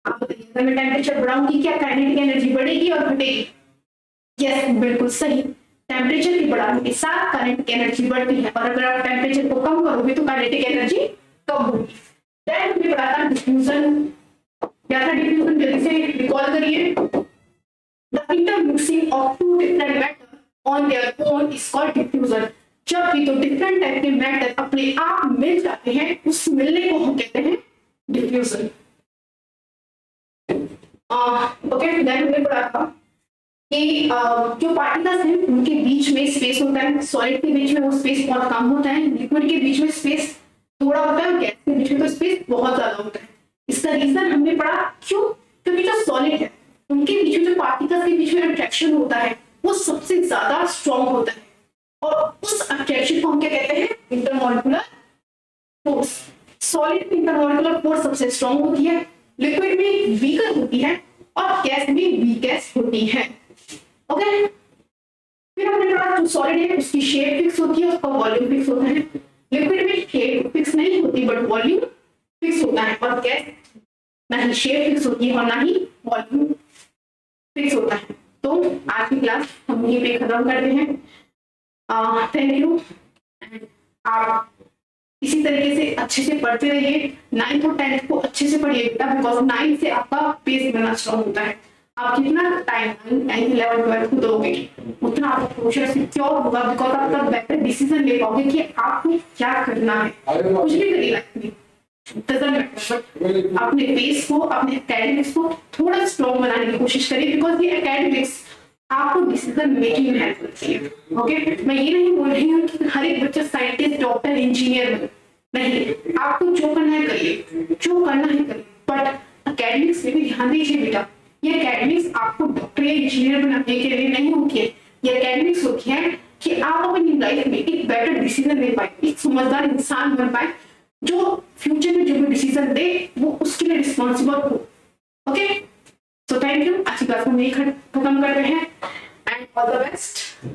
आप बताइए, अगर मैं टेम्परेचर बढ़ाऊंगी क्या काइनेटिक एनर्जी बढ़ेगी और घटेगी? यस, बिल्कुल सही। टेम्परेचर के बढ़ाने के साथ काइनेटिक एनर्जी बढ़ती है, और अगर आप टेम्परेचर को कम करोगे तो काइनेटिक एनर्जी कम होगी। देन हमने पढ़ा था डिफ्यूजन। क्या था डिफ्यूजन, जल्दी से रिकॉल करिए। The intermixing of two different matter on their own is called diffusion. जब भी दो डिफरेंट टाइप के मैटर अपने आप मिल जाते हैं, उस मिलने को हम कहते हैं डिफ्यूजन। ओके, देन हमने पढ़ा था कि जो पार्टिकल्स हैं उनके बीच में स्पेस होता है। सॉलिड के बीच में वो स्पेस बहुत कम होता है, लिक्विड के बीच में स्पेस थोड़ा होता है, और गैस के बीच में तो स्पेस बहुत ज्यादा होता है। इसका रीजन हमने पढ़ा, क्यों? क्योंकि जो सॉलिड है उनके बीच में जो पार्टिकल्स के बीच में अट्रैक्शन होता है वो सबसे ज्यादा स्ट्रॉन्ग होता है, और उस अट्रैक्शन को हम क्या कहते हैं? Intermolecular force. सॉलिड में इंटरमॉलिक्यूलर फोर्स सबसे स्ट्रॉन्ग होती है, लिक्विड में वीकर होती है, और गैस में वीकेस्ट होती है। ओके, फिर हमने पढ़ा जो सॉलिड है उसकी शेप फिक्स होती है, उसका वॉल्यूम फिक्स होता है। लिक्विड में शेप फिक्स नहीं होती बट वॉल्यूम फिक्स होता है, और गैस ना ही शेप फिक्स होती है और ना ही वॉल्यूम फिक्स होता है। तो आज की क्लास हम यहीं पे खत्म करते हैं। Thank you. आप इसी तरीके से अच्छे से पढ़ते रहिए। 9th और 10th को अच्छे से पढ़िए बेटा, बिकॉज 9th से आपका बेस बनना स्ट्रॉन्ग होता है। आप जितना टाइम 9th 11th 12th को दोगे उतना आपका फ्यूचर सिक्योर होगा, बिकॉज आप तब बेटर डिसीजन ले पाओगे कि आपको क्या करना है। कुछ भी करिए लाइफ में, डजंट मैटर, बट अपने बेस को, अपने एकेडमिक्स को थोड़ा स्ट्रॉन्ग बनाने की कोशिश करिए, बिकॉज ये एकेडमिक्स आपको डिसीजन मेकिंग में हेल्प करती है। ओके, मैं ये नहीं बोल रही हूँ कि हर एक बच्चा साइंटिस्ट, डॉक्टर, इंजीनियर बने, नहीं, आपको जो करना है करिए, जो करना है करिए, बट एकेडमिक्स में भी ध्यान दीजिए बेटा। ये एकेडमिक्स आपको डॉक्टर या इंजीनियर बनाने के लिए नहीं होती है, ये एकेडमिक्स होती है कि आप अपनी लाइफ में एक बेटर डिसीजन ले पाए, एक समझदार इंसान बन पाए, जो फ्यूचर में जो भी डिसीजन दे वो उसके लिए रिस्पॉन्सिबल हो। Okay, so thank you. आज की क्लास में यही खत्म करते हैं, एंड ऑल द बेस्ट।